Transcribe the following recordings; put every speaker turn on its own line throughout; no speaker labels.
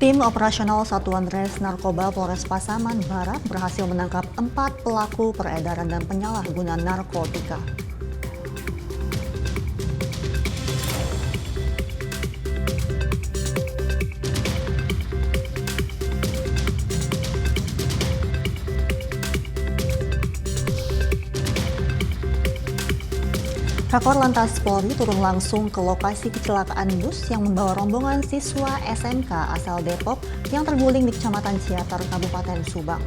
Tim operasional Satuan Res Narkoba Polres Pasaman Barat berhasil menangkap 4 pelaku peredaran dan penyalahgunaan narkotika. Kakor Lantas Polri turun langsung ke lokasi kecelakaan bus yang membawa rombongan siswa SMK asal Depok yang terguling di Kecamatan Ciater, Kabupaten Subang.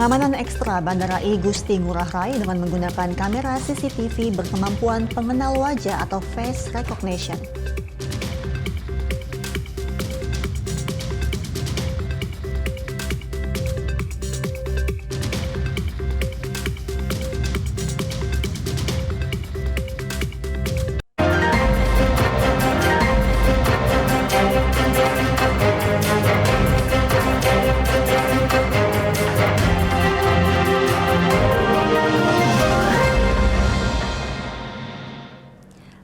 Pengamanan ekstra Bandara I Gusti Ngurah Rai dengan menggunakan kamera CCTV berkemampuan pengenal wajah atau face recognition.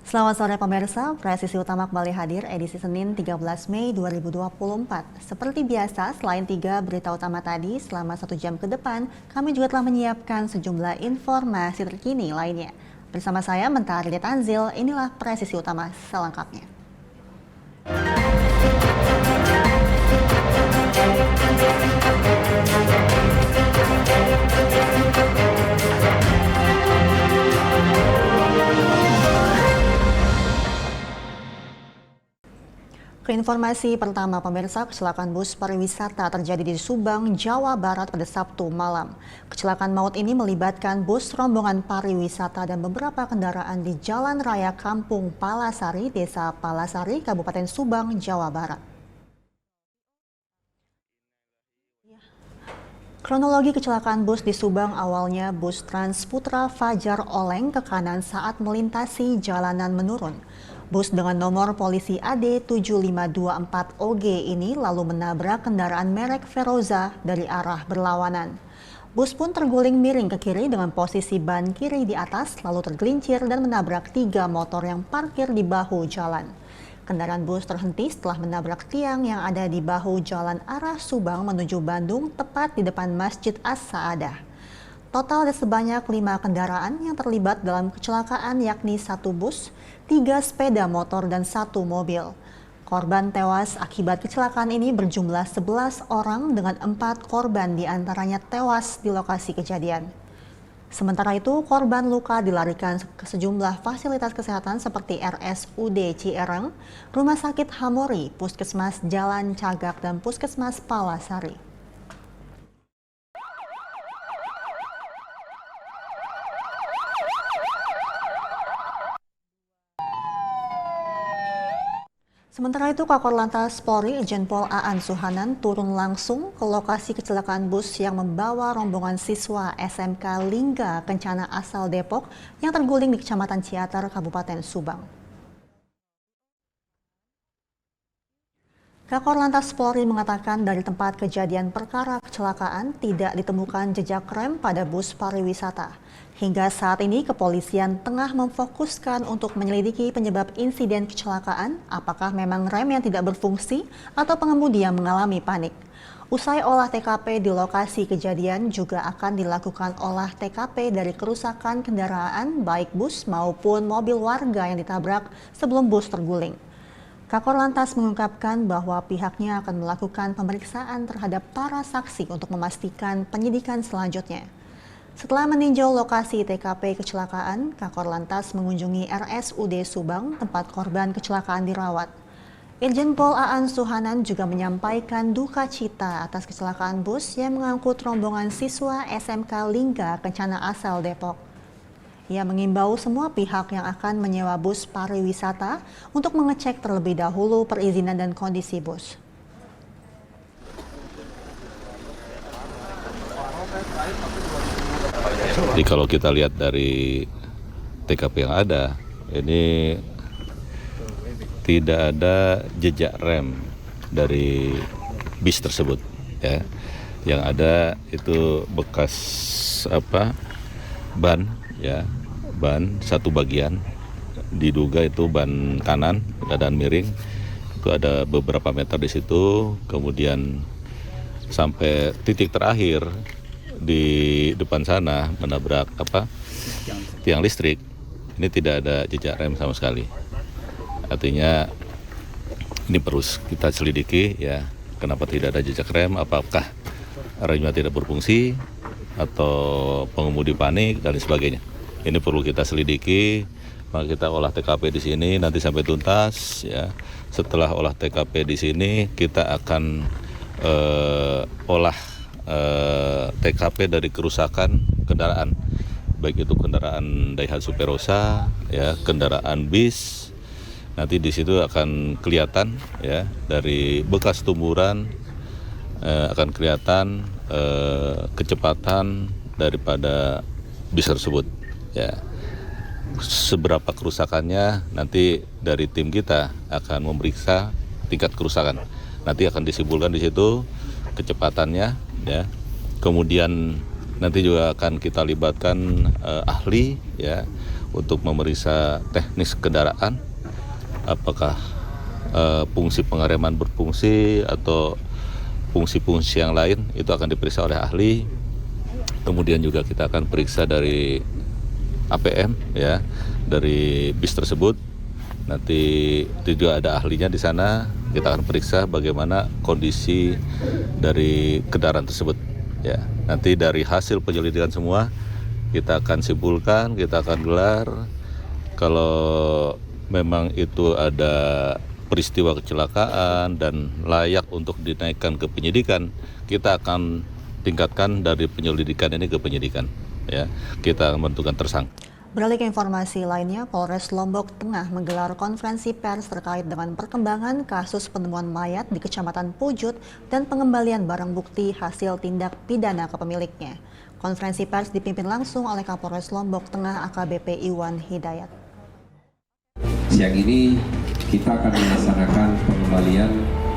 Selamat sore pemirsa, Presisi Utama kembali hadir edisi Senin 13 Mei 2024. Seperti biasa, selain 3 berita utama tadi, selama 1 jam ke depan, kami juga telah menyiapkan sejumlah informasi terkini lainnya. Bersama saya, Mentari Tanzil, inilah Presisi Utama selengkapnya. Keinformasi pertama pemirsa, kecelakaan bus pariwisata terjadi di Subang, Jawa Barat pada Sabtu malam. Kecelakaan maut ini melibatkan bus rombongan pariwisata dan beberapa kendaraan di Jalan Raya Kampung Palasari, Desa Palasari, Kabupaten Subang, Jawa Barat. Kronologi kecelakaan bus di Subang awalnya bus Trans Putra Fajar oleng ke kanan saat melintasi jalanan menurun. Bus dengan nomor polisi AD 7524OG ini lalu menabrak kendaraan merek Feroza dari arah berlawanan. Bus pun terguling miring ke kiri dengan posisi ban kiri di atas lalu tergelincir dan menabrak 3 motor yang parkir di bahu jalan. Kendaraan bus terhenti setelah menabrak tiang yang ada di bahu jalan arah Subang menuju Bandung tepat di depan Masjid As-Saadah. Total ada sebanyak 5 kendaraan yang terlibat dalam kecelakaan yakni 1 bus, 3 sepeda motor dan 1 mobil. Korban tewas akibat kecelakaan ini berjumlah 11 orang dengan 4 korban diantaranya tewas di lokasi kejadian. Sementara itu, korban luka dilarikan ke sejumlah fasilitas kesehatan seperti RSUD Ciereng, Rumah Sakit Hamori, Puskesmas Jalan Cagak, dan Puskesmas Palasari. Sementara itu, Kakor Lantas Polri Irjen Pol Aan Suhanan turun langsung ke lokasi kecelakaan bus yang membawa rombongan siswa SMK Lingga Kencana asal Depok yang terguling di Kecamatan Ciater, Kabupaten Subang. Kakor Lantas Polri mengatakan dari tempat kejadian perkara kecelakaan tidak ditemukan jejak rem pada bus pariwisata. Hingga saat ini kepolisian tengah memfokuskan untuk menyelidiki penyebab insiden kecelakaan, apakah memang rem yang tidak berfungsi atau pengemudi yang mengalami panik. Usai olah TKP di lokasi kejadian juga akan dilakukan olah TKP dari kerusakan kendaraan baik bus maupun mobil warga yang ditabrak sebelum bus terguling. Kakor Lantas mengungkapkan bahwa pihaknya akan melakukan pemeriksaan terhadap para saksi untuk memastikan penyidikan selanjutnya. Setelah meninjau lokasi TKP kecelakaan, Kakor Lantas mengunjungi RSUD Subang, tempat korban kecelakaan dirawat. Irjen Pol Aan Suhanan juga menyampaikan duka cita atas kecelakaan bus yang mengangkut rombongan siswa SMK Lingga Kencana asal Depok. Ia mengimbau semua pihak yang akan menyewa bus pariwisata untuk mengecek terlebih dahulu perizinan dan kondisi bus.
Jadi kalau kita lihat dari TKP yang ada, ini tidak ada jejak rem dari bis tersebut, ya. Yang ada itu bekas ban, ya, ban satu bagian, diduga itu ban kanan keadaan miring, itu ada beberapa meter di situ. Kemudian sampai titik terakhir di depan sana menabrak tiang listrik. Ini tidak ada jejak rem sama sekali. Artinya ini perlu kita selidiki, ya, kenapa tidak ada jejak rem, apakah remnya tidak berfungsi atau pengemudi panik dan sebagainya. Ini perlu kita selidiki. Maka kita olah TKP di sini nanti sampai tuntas, ya. Setelah olah TKP di sini kita akan olah TKP dari kerusakan kendaraan, baik itu kendaraan Daihatsu Verosa, ya, kendaraan bis. Nanti di situ akan kelihatan, ya, dari bekas tumburan akan kelihatan kecepatan daripada bis tersebut, ya. Seberapa kerusakannya nanti dari tim kita akan memeriksa tingkat kerusakan. Nanti akan disimpulkan di situ kecepatannya, ya. Kemudian nanti juga akan kita libatkan ahli, ya, untuk memeriksa teknis kendaraan, apakah fungsi pengereman berfungsi atau fungsi-fungsi yang lain, itu akan diperiksa oleh ahli. Kemudian juga kita akan periksa dari APM, ya, dari bis tersebut. Nanti itu juga ada ahlinya di sana. Kita akan periksa bagaimana kondisi dari kendaraan tersebut, ya. Nanti dari hasil penyelidikan semua kita akan simpulkan, kita akan gelar. Kalau memang itu ada peristiwa kecelakaan dan layak untuk dinaikkan ke penyidikan, kita akan tingkatkan dari penyelidikan ini ke penyidikan, ya. Kita akan menentukan tersangka.
Beralih ke informasi lainnya, Polres Lombok Tengah menggelar konferensi pers terkait dengan perkembangan kasus penemuan mayat di Kecamatan Pujut dan pengembalian barang bukti hasil tindak pidana ke pemiliknya. Konferensi pers dipimpin langsung oleh Kapolres Lombok Tengah AKBP Iwan Hidayat.
Siang ini kita akan melaksanakan pengembalian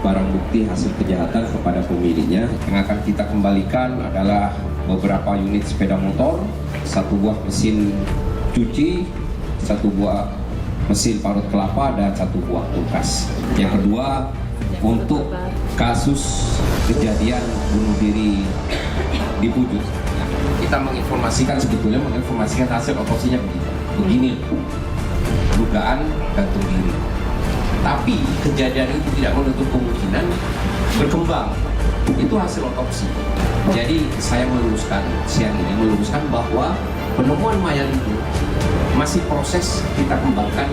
barang bukti hasil kejahatan kepada pemiliknya. Yang akan kita kembalikan adalah beberapa unit sepeda motor, satu buah mesin cuci, satu buah mesin parut kelapa, dan satu buah kulkas. Yang kedua, untuk kasus kejadian bunuh diri di Pujut, kita menginformasikan hasil otopsinya begini. Dugaan gantung diri. Tapi kejadian itu tidak menutup kemungkinan berkembang. Itu hasil otopsi. Jadi saya siang ini meluruskan bahwa penemuan mayat itu masih proses kita kembangkan.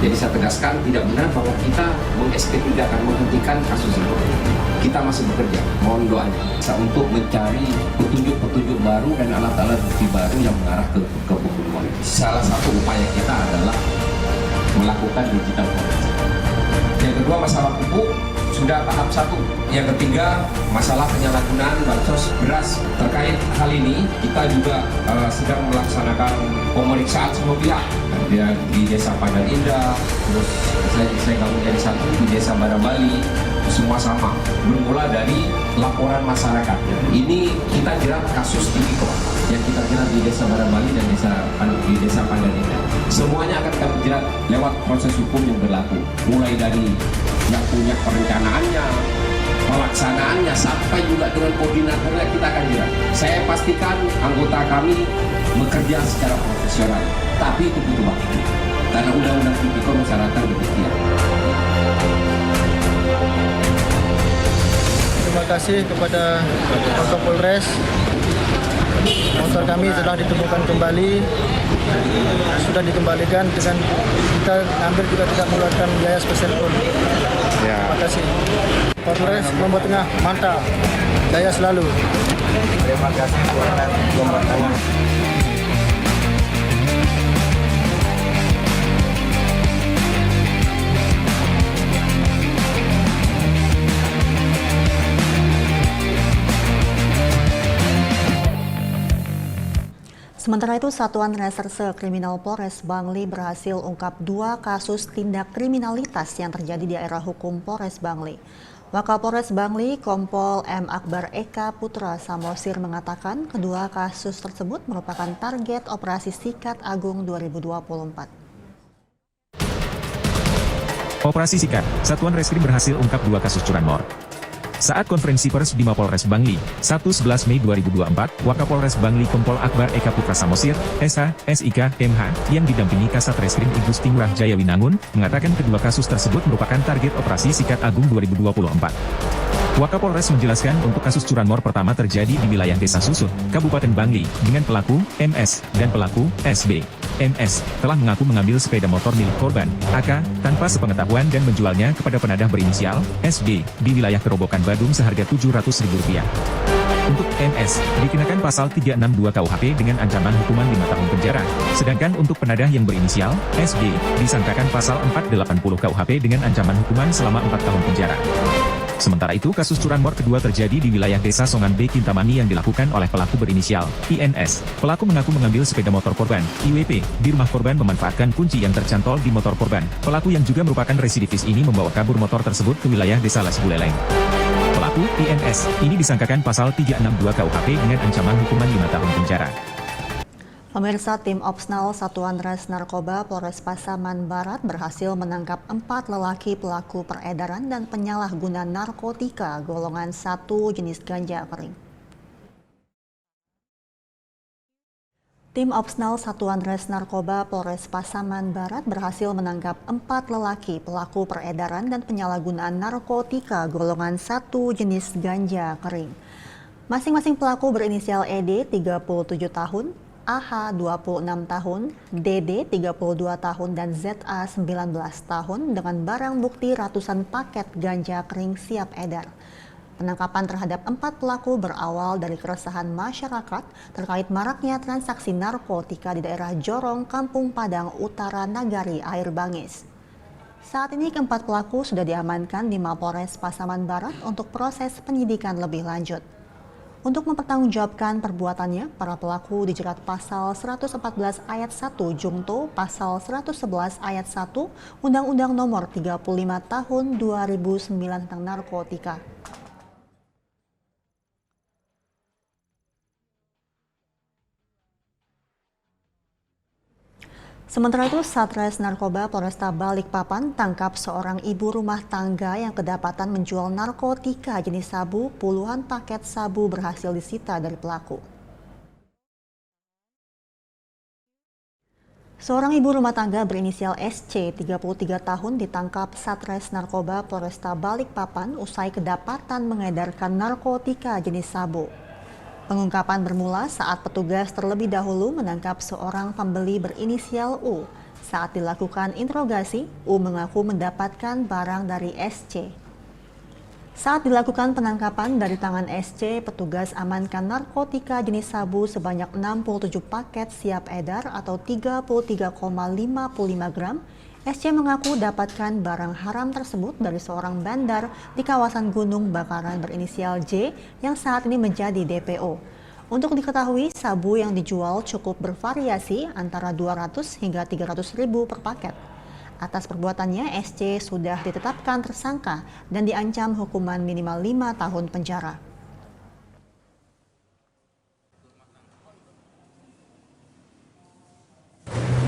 Jadi saya tegaskan tidak benar bahwa kita meng-SP3 akan menghentikan kasus itu. Kita masih bekerja, mohon doanya untuk mencari petunjuk-petunjuk baru dan alat-alat bukti baru yang mengarah ke pembunuhan. Salah satu upaya kita adalah melakukan digital forensik. Yang kedua, masalah pupuk sudah tahap 1. Yang ketiga, masalah penyalahgunaan bansos beras. Terkait hal ini, kita juga sedang melaksanakan pemeriksaan semua pihak. Di Desa Pandan Indah, terus saya gabung jadi satu di Desa Barabali, semua sama. Bermula dari laporan masyarakat. Ini kita jerat kasus tipikor yang kita jerat di Desa Barabali dan di Desa Pandan Indah. Semuanya akan kami jerat lewat proses hukum yang berlaku. Mulai dari yang punya perencanaannya, pelaksanaannya, sampai juga dengan koordinatornya kita akan jerat. Saya pastikan anggota kami bekerja secara profesional, tapi itu butuh waktu. Karena undang-undang tipikor mensyaratkan demikian.
Terima kasih kepada Kapolres. Motor kami telah ditemukan kembali, sudah dikembalikan dengan kita ambil juga tidak mengeluarkan biaya spesial pun. Ya. Terima kasih. Polres Lombok Tengah mantap, jaya selalu.
Terima kasih Polres Lombok Tengah.
Sementara itu, Satuan Reserse Kriminal Polres Bangli berhasil ungkap 2 kasus tindak kriminalitas yang terjadi di daerah hukum Polres Bangli. Wakapolres Bangli, Kompol M. Akbar Eka Putra Samosir mengatakan kedua kasus tersebut merupakan target operasi Sikat Agung 2024.
Operasi Sikat, Satuan Reskrim berhasil ungkap 2 kasus curanmor. Saat konferensi pers di Mapolres Bangli, 1-11 Mei 2024, Wakapolres Bangli Kompol Akbar Eka Putra Samosir, SH, SIK, MH, yang didampingi Kasat Reskrim Igusti Ngurah Jaya Winangun, mengatakan kedua kasus tersebut merupakan target operasi Sikat Agung 2024. Wakapolres menjelaskan untuk kasus curanmor pertama terjadi di wilayah Desa Susun, Kabupaten Bangli, dengan pelaku, MS, dan pelaku, SB. MS, telah mengaku mengambil sepeda motor milik korban, AK, tanpa sepengetahuan dan menjualnya kepada penadah berinisial, SB, di wilayah Kerobokan Badung seharga Rp700.000. Untuk MS, dikenakan pasal 362 KUHP dengan ancaman hukuman 5 tahun penjara, sedangkan untuk penadah yang berinisial, SB, disangkakan pasal 480 KUHP dengan ancaman hukuman selama 4 tahun penjara. Sementara itu kasus curanmor kedua terjadi di wilayah Desa Songan B Kintamani yang dilakukan oleh pelaku berinisial, INS. Pelaku mengaku mengambil sepeda motor korban, IWP, di rumah korban memanfaatkan kunci yang tercantol di motor korban. Pelaku yang juga merupakan residivis ini membawa kabur motor tersebut ke wilayah Desa Las Buleleng. Pelaku, INS, ini disangkakan pasal 362 KUHP dengan ancaman hukuman 5 tahun penjara.
Pemirsa, tim Opsnal Satuan Res Narkoba Polres Pasaman Barat berhasil menangkap 4 lelaki pelaku peredaran dan penyalahguna narkotika golongan 1 jenis ganja kering. Tim Opsnal Satuan Res Narkoba Polres Pasaman Barat berhasil menangkap 4 lelaki pelaku peredaran dan penyalahgunaan narkotika golongan 1 jenis ganja kering. Masing-masing pelaku berinisial ED 37 tahun, AH 26 tahun, DD 32 tahun, dan ZA 19 tahun dengan barang bukti ratusan paket ganja kering siap edar. Penangkapan terhadap 4 pelaku berawal dari keresahan masyarakat terkait maraknya transaksi narkotika di daerah Jorong, Kampung Padang Utara, Nagari, Air Bangis. Saat ini keempat pelaku sudah diamankan di Mapolres Pasaman Barat untuk proses penyidikan lebih lanjut. Untuk mempertanggungjawabkan perbuatannya, para pelaku dijerat pasal 114 ayat 1 Jungto, pasal 111 ayat 1 Undang-Undang Nomor 35 Tahun 2009 tentang narkotika. Sementara itu, Satres Narkoba Polresta Balikpapan tangkap seorang ibu rumah tangga yang kedapatan menjual narkotika jenis sabu. Puluhan paket sabu berhasil disita dari pelaku. Seorang ibu rumah tangga berinisial SC, 33 tahun, ditangkap Satres Narkoba Polresta Balikpapan usai kedapatan mengedarkan narkotika jenis sabu. Pengungkapan bermula saat petugas terlebih dahulu menangkap seorang pembeli berinisial U. Saat dilakukan interogasi, U mengaku mendapatkan barang dari SC. Saat dilakukan penangkapan dari tangan SC, petugas amankan narkotika jenis sabu sebanyak 67 paket siap edar atau 33,55 gram. SC mengaku dapatkan barang haram tersebut dari seorang bandar di kawasan Gunung Bakaran berinisial J yang saat ini menjadi DPO. Untuk diketahui, sabu yang dijual cukup bervariasi antara 200 hingga 300 ribu per paket. Atas perbuatannya, SC sudah ditetapkan tersangka dan diancam hukuman minimal 5 tahun penjara.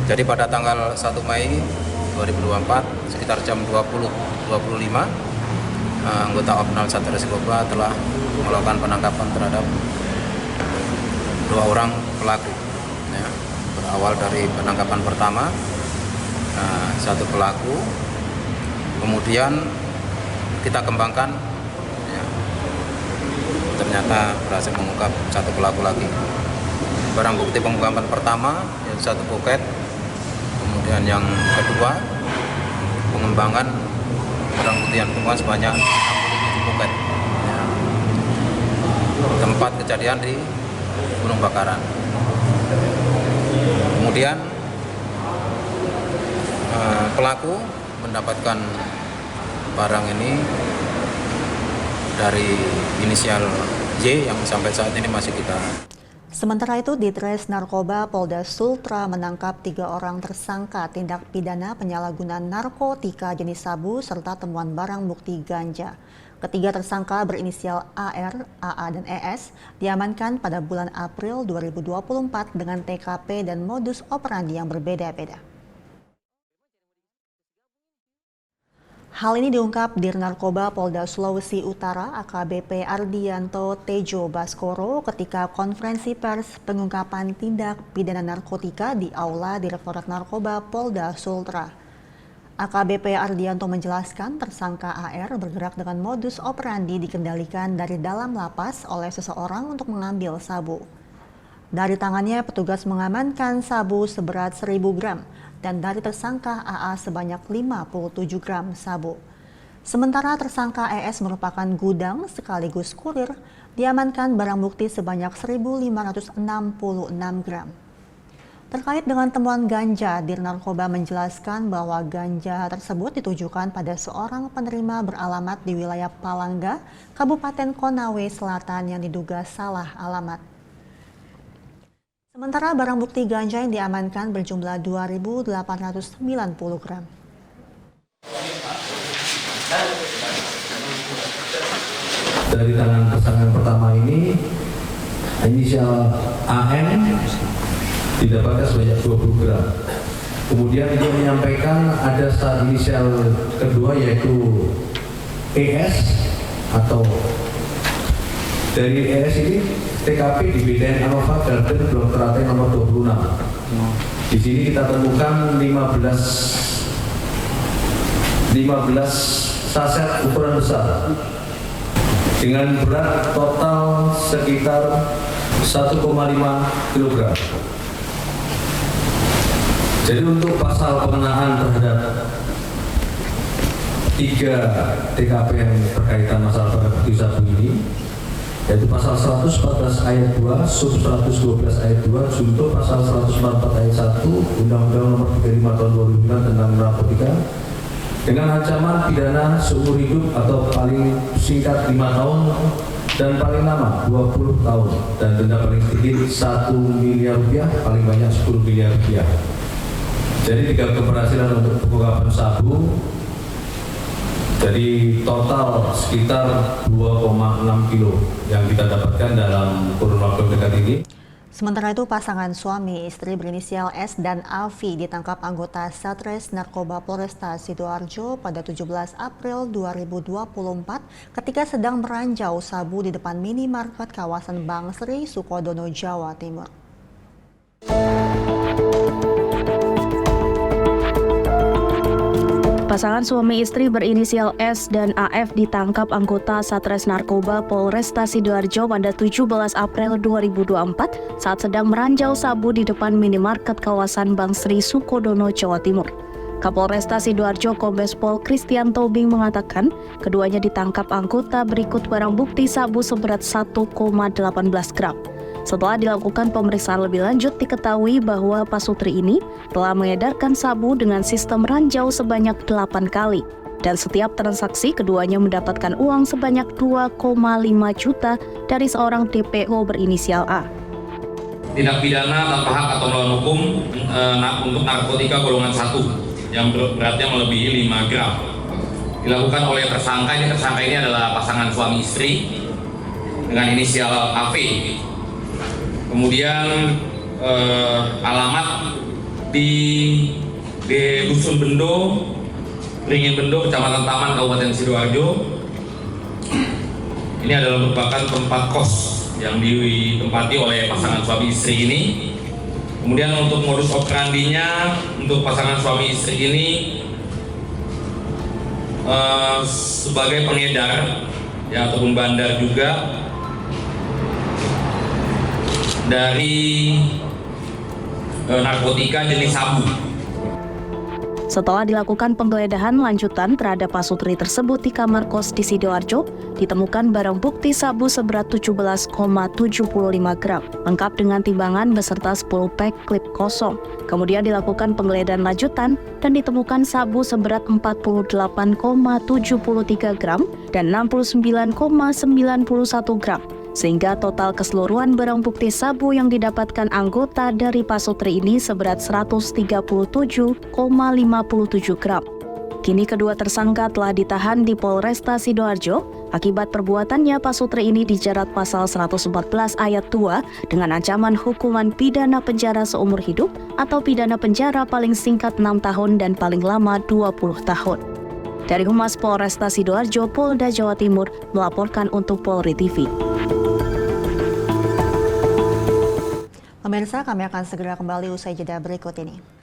Jadi pada tanggal 1 Mei 2024 sekitar jam 20.25 anggota Opsnal Satres Narkoba telah melakukan penangkapan terhadap 2 orang pelaku. Ya, berawal dari penangkapan pertama 1 pelaku, kemudian kita kembangkan, ya, ternyata berhasil mengungkap 1 pelaku lagi. Barang bukti pengungkapan pertama yaitu 1 poket. Kemudian yang kedua, pengembangan barang bukti yang ditemukan sebanyak 67 poket. Ya. Tempat kejadian di Gunung Bakaran. Kemudian pelaku mendapatkan barang ini dari inisial J yang sampai saat ini masih kita.
Sementara itu, Ditres Narkoba Polda Sultra menangkap 3 orang tersangka tindak pidana penyalahgunaan narkotika jenis sabu serta temuan barang bukti ganja. Ketiga tersangka berinisial AR, AA, dan ES diamankan pada bulan April 2024 dengan TKP dan modus operandi yang berbeda-beda. Hal ini diungkap Dir Narkoba Polda Sulawesi Utara AKBP Ardianto Tejo Baskoro ketika konferensi pers pengungkapan tindak pidana narkotika di Aula Direktorat Narkoba Polda Sultra. AKBP Ardianto menjelaskan tersangka AR bergerak dengan modus operandi dikendalikan dari dalam lapas oleh seseorang untuk mengambil sabu. Dari tangannya petugas mengamankan sabu seberat 1.000 gram dan dari tersangka AA sebanyak 57 gram sabu. Sementara tersangka ES merupakan gudang sekaligus kurir, diamankan barang bukti sebanyak 1.566 gram. Terkait dengan temuan ganja, Dir Narkoba menjelaskan bahwa ganja tersebut ditujukan pada seorang penerima beralamat di wilayah Palangga, Kabupaten Konawe Selatan yang diduga salah alamat. Sementara barang bukti ganja yang diamankan berjumlah 2.890 gram.
Dari tangan tersangka yang pertama ini, inisial AN didapatkan sebanyak 20 gram. Kemudian dia menyampaikan ada inisial kedua yaitu ES atau dari ES ini TKP di BDN Anova Garden Blok Teratai nomor 26. Di sini kita temukan 15 saset ukuran besar dengan berat total sekitar 1,5 kg. Jadi untuk pasal pengenaan terhadap 3 TKP yang berkaitan masalah barang bukti sabu ini, yaitu pasal 114 ayat 2, sub 112 ayat 2, junto pasal 144 ayat 1, Undang-Undang Nomor 35 Tahun 2009 tentang narkotika, dengan ancaman pidana seumur hidup atau paling singkat 5 tahun dan paling lama 20 tahun dan denda paling sedikit 1 miliar rupiah, paling banyak 10 miliar rupiah. Jadi 3 keberhasilan untuk pengungkapan sabu. Jadi total sekitar 2,6 kilo yang kita dapatkan dalam kurun waktu dekat ini.
Sementara itu pasangan suami istri berinisial S dan Avi ditangkap anggota Satres Narkoba Polresta Sidoarjo pada 17 April 2024 ketika sedang meranjau sabu di depan minimarket kawasan Bangsri, Sukodono, Jawa Timur.
Pasangan suami istri berinisial S dan AF ditangkap anggota Satres Narkoba Polresta Sidoarjo pada 17 April 2024 saat sedang meranjau sabu di depan minimarket kawasan Bangsri, Sukodono, Jawa Timur. Kapolresta Sidoarjo Kombes Pol Christian Tobing mengatakan keduanya ditangkap anggota berikut barang bukti sabu seberat 1,18 gram. Setelah dilakukan pemeriksaan lebih lanjut, diketahui bahwa Pasutri ini telah mengedarkan sabu dengan sistem ranjau sebanyak 8 kali. Dan setiap transaksi keduanya mendapatkan uang sebanyak 2,5 juta dari seorang DPO berinisial A.
Tindak pidana tanpa hak atau melawan hukum untuk narkotika golongan 1 yang beratnya melebihi 5 gram. Dilakukan oleh tersangka ini adalah pasangan suami istri dengan inisial AV. Kemudian alamat di Dusun Bendo, Ringin Bendo, Kecamatan Taman, Kabupaten Sidoarjo. Ini adalah merupakan tempat kos yang ditempati oleh pasangan suami istri ini. Kemudian untuk modus operandinya, untuk pasangan suami istri ini sebagai pengedar ya, ataupun bandar juga dari narkotika jenis sabu.
Setelah dilakukan penggeledahan lanjutan terhadap Pasutri tersebut di kamar kos di Sidoarjo, ditemukan barang bukti sabu seberat 17,75 gram, lengkap dengan timbangan beserta 10 pack klip kosong. Kemudian dilakukan penggeledahan lanjutan dan ditemukan sabu seberat 48,73 gram dan 69,91 gram. Sehingga total keseluruhan barang bukti sabu yang didapatkan anggota dari Pasutri ini seberat 137,57 gram. Kini kedua tersangka telah ditahan di Polresta Sidoarjo Akibat perbuatannya, Pak Sutri ini dijerat pasal 114 ayat 2 dengan ancaman hukuman pidana penjara seumur hidup atau pidana penjara paling singkat 6 tahun dan paling lama 20 tahun. Dari Humas Polresta Sidoarjo, Polda Jawa Timur melaporkan untuk Polri TV.
Pemirsa, kami akan segera kembali usai jeda berikut ini.